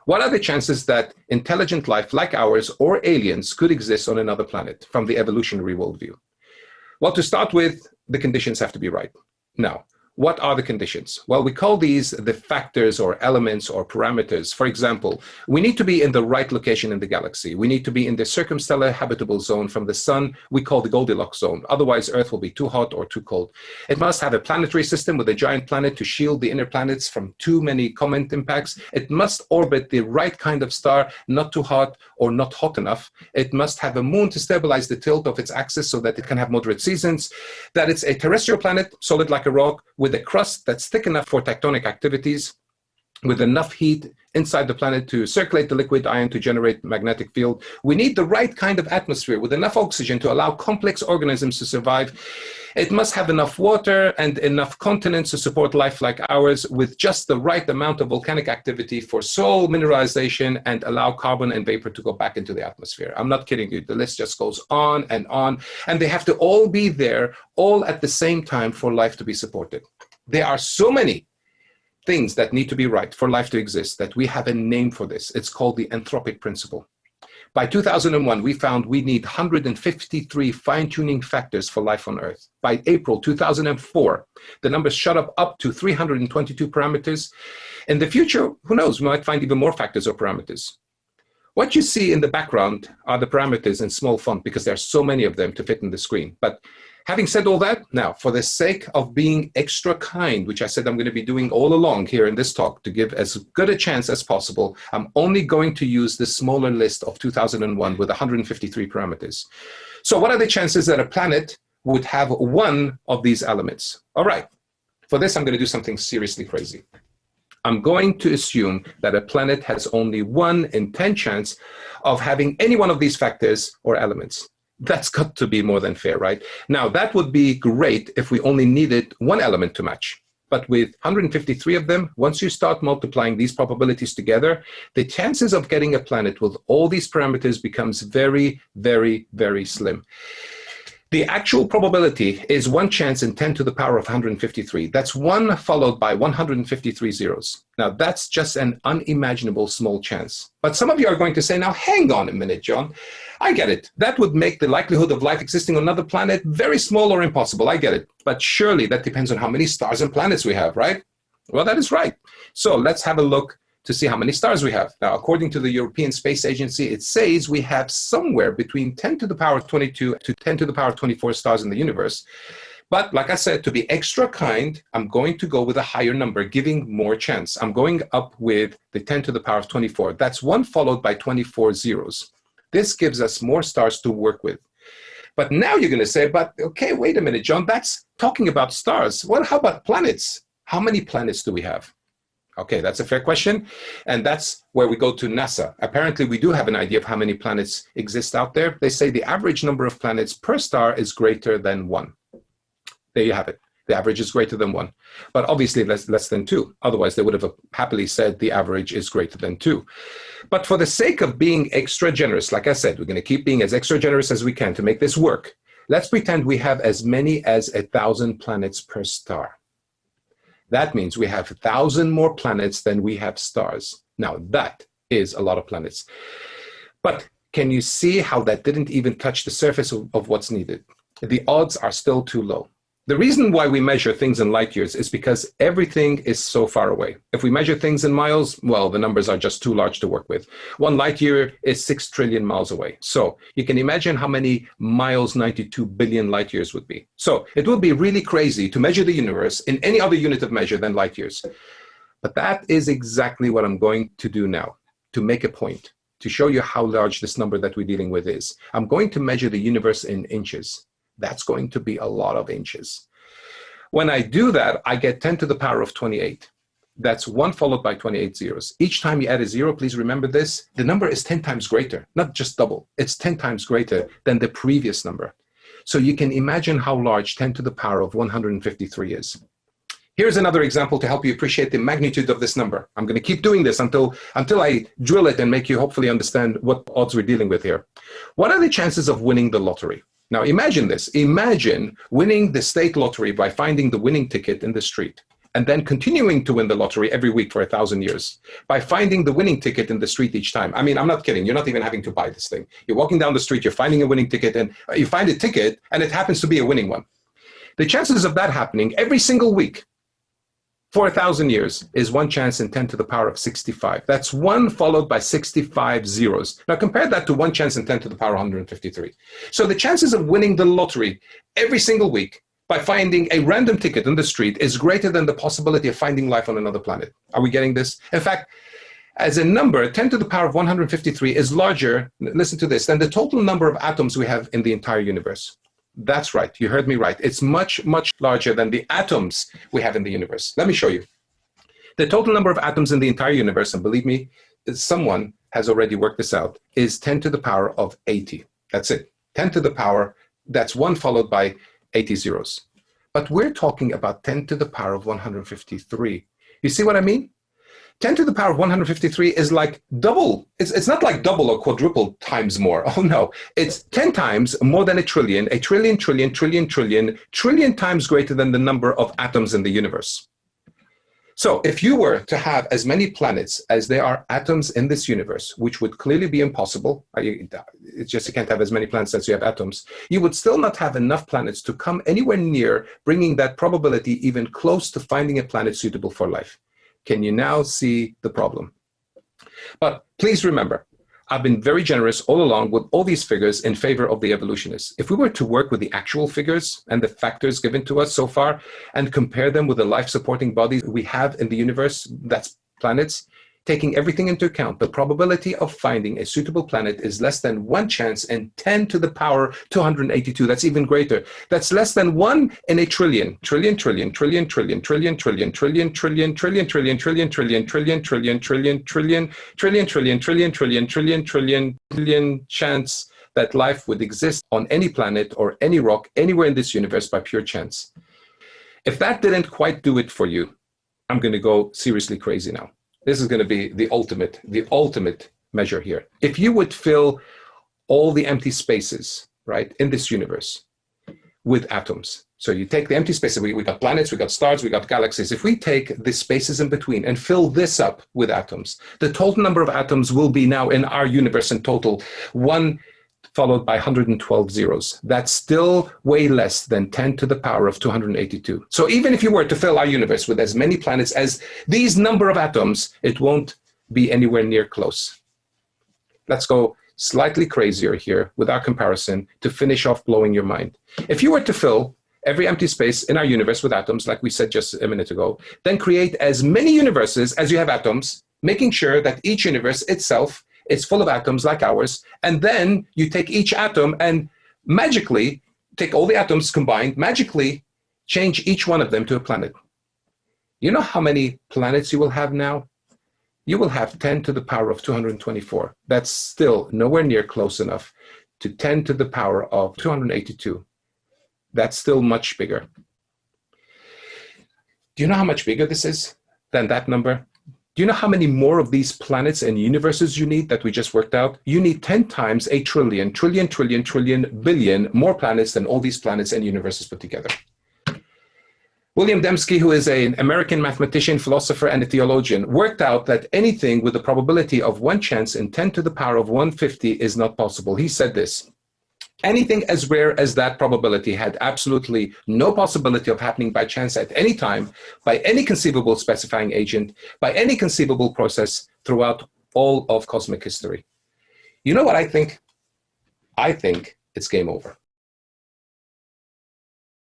What are the chances that intelligent life like ours or aliens could exist on another planet from the evolutionary worldview? Well, to start with, the conditions have to be right. Now, what are the conditions? Well, we call these the factors or elements or parameters. For example, we need to be in the right location in the galaxy. We need to be in the circumstellar habitable zone from the sun, we call the Goldilocks zone. Otherwise, Earth will be too hot or too cold. It must have a planetary system with a giant planet to shield the inner planets from too many comet impacts. It must orbit the right kind of star, not too hot or not hot enough. It must have a moon to stabilize the tilt of its axis so that it can have moderate seasons. That it's a terrestrial planet, solid like a rock, with a crust that's thick enough for tectonic activities, with enough heat inside the planet to circulate the liquid ion to generate magnetic field. We need the right kind of atmosphere with enough oxygen to allow complex organisms to survive. It must have enough water and enough continents to support life like ours, with just the right amount of volcanic activity for soil mineralization and allow carbon and vapor to go back into the atmosphere. I'm not kidding you. The list just goes on, and they have to all be there, all at the same time for life to be supported. There are so many things that need to be right for life to exist that we have a name for this. It's called the anthropic principle. By 2001, we found we need 153 fine-tuning factors for life on Earth. By April 2004, the numbers shot up to 322 parameters. In the future, who knows, we might find even more factors or parameters. What you see in the background are the parameters in small font because there are so many of them to fit in the screen. But having said all that, now, for the sake of being extra kind, which I said I'm going to be doing all along here in this talk to give as good a chance as possible, I'm only going to use the smaller list of 2001 with 153 parameters. So what are the chances that a planet would have one of these elements? All right, for this, I'm going to do something seriously crazy. I'm going to assume that a planet has only 1 in 10 chance of having any one of these factors or elements. That's got to be more than fair, right? Now, that would be great if we only needed one element to match. But with 153 of them, once you start multiplying these probabilities together, the chances of getting a planet with all these parameters becomes very, very, very slim. The actual probability is 1 chance in 10 to the power of 153. That's 1 followed by 153 zeros. Now, that's just an unimaginable small chance. But some of you are going to say, now, hang on a minute, John. I get it. That would make the likelihood of life existing on another planet very small or impossible. I get it. But surely that depends on how many stars and planets we have, right? Well, that is right. So let's have a look to see how many stars we have. Now, according to the European Space Agency, it says we have somewhere between 10 to the power of 22 to 10 to the power of 24 stars in the universe. But like I said, to be extra kind, I'm going to go with a higher number, giving more chance. I'm going up with the 10 to the power of 24. That's 1 followed by 24 zeros. This gives us more stars to work with. But now you're going to say, but okay, wait a minute, John, that's talking about stars. Well, how about planets? How many planets do we have? Okay, that's a fair question. And that's where we go to NASA. Apparently, we do have an idea of how many planets exist out there. They say the average number of planets per star is greater than 1. There you have it. The average is greater than 1. But obviously, less than 2. Otherwise, they would have happily said the average is greater than 2. But for the sake of being extra generous, like I said, we're going to keep being as extra generous as we can to make this work. Let's pretend we have as many as 1,000 planets per star. That means we have 1,000 more planets than we have stars. Now, that is a lot of planets. But can you see how that didn't even touch the surface of what's needed? The odds are still too low. The reason why we measure things in light years is because everything is so far away. If we measure things in miles, well, the numbers are just too large to work with. 1 light year is 6 trillion miles away. So you can imagine how many miles 92 billion light years would be. So it would be really crazy to measure the universe in any other unit of measure than light years. But that is exactly what I'm going to do now, to make a point, to show you how large this number that we're dealing with is. I'm going to measure the universe in inches. That's going to be a lot of inches. When I do that, I get 10 to the power of 28. That's 1 followed by 28 zeros. Each time you add a 0, please remember this, the number is 10 times greater, not just double. It's 10 times greater than the previous number. So you can imagine how large 10 to the power of 153 is. Here's another example to help you appreciate the magnitude of this number. I'm going to keep doing this until I drill it and make you hopefully understand what odds we're dealing with here. What are the chances of winning the lottery? Now imagine this. Imagine winning the state lottery by finding the winning ticket in the street. and then continuing to win the lottery every week for 1,000 years by finding the winning ticket in the street each time. I mean, I'm not kidding. You're not even having to buy this thing. You're walking down the street, you're finding a winning ticket, and you find a ticket, and it happens to be a winning one. The chances of that happening every single week for 1,000 years is 1 chance in 10 to the power of 65. That's 1 followed by 65 zeros. Now compare that to 1 chance in 10 to the power of 153. So the chances of winning the lottery every single week by finding a random ticket in the street is greater than the possibility of finding life on another planet. Are we getting this? In fact, as a number, 10 to the power of 153 is larger, listen to this, than the total number of atoms we have in the entire universe. That's right. You heard me right. It's much, much larger than the atoms we have in the universe. Let me show you. The total number of atoms in the entire universe, and believe me, someone has already worked this out, is 10 to the power of 80. That's it. 10 to the power, that's 1 followed by 80 zeros. But we're talking about 10 to the power of 153. You see what I mean? 10 to the power of 153 is like double. It's not like double or quadruple times more. Oh no, it's 10 times more than a trillion times greater than the number of atoms in the universe. So if you were to have as many planets as there are atoms in this universe, which would clearly be impossible, it's just you can't have as many planets as you have atoms, you would still not have enough planets to come anywhere near bringing that probability even close to finding a planet suitable for life. Can you now see the problem? But please remember, I've been very generous all along with all these figures in favor of the evolutionists. If we were to work with the actual figures and the factors given to us so far and compare them with the life-supporting bodies we have in the universe, that's planets, taking everything into account, the probability of finding a suitable planet is less than 1 chance in 10 to the power 282. That's even greater. That's less than 1 in a trillion chance that life would exist on any planet or any rock anywhere in this universe by pure chance. If that didn't quite do it for you, I'm going to go seriously crazy now. This is going to be the ultimate measure here. If you would fill all the empty spaces, right, in this universe with atoms. So you take the empty spaces, we got planets, we got stars, we got galaxies. If we take the spaces in between and fill this up with atoms, the total number of atoms will be now in our universe in total 1 followed by 112 zeros. That's still way less than 10 to the power of 282. So even if you were to fill our universe with as many planets as these number of atoms, it won't be anywhere near close. Let's go slightly crazier here with our comparison to finish off blowing your mind. If you were to fill every empty space in our universe with atoms, like we said just a minute ago, then create as many universes as you have atoms, making sure that each universe itself it's full of atoms like ours, and then you take each atom and magically take all the atoms combined, magically change each one of them to a planet. You know how many planets you will have now? You will have 10 to the power of 224. That's still nowhere near close enough to 10 to the power of 282. That's still much bigger. Do you know how much bigger this is than that number? Do you know how many more of these planets and universes you need that we just worked out? You need 10 times a trillion billion more planets than all these planets and universes put together. William Dembski, who is an American mathematician, philosopher, and a theologian, worked out that anything with the probability of 1 chance in 10 to the power of 150 is not possible. He said this: anything as rare as that probability had absolutely no possibility of happening by chance at any time, by any conceivable specifying agent, by any conceivable process throughout all of cosmic history. You know what I think? I think it's game over.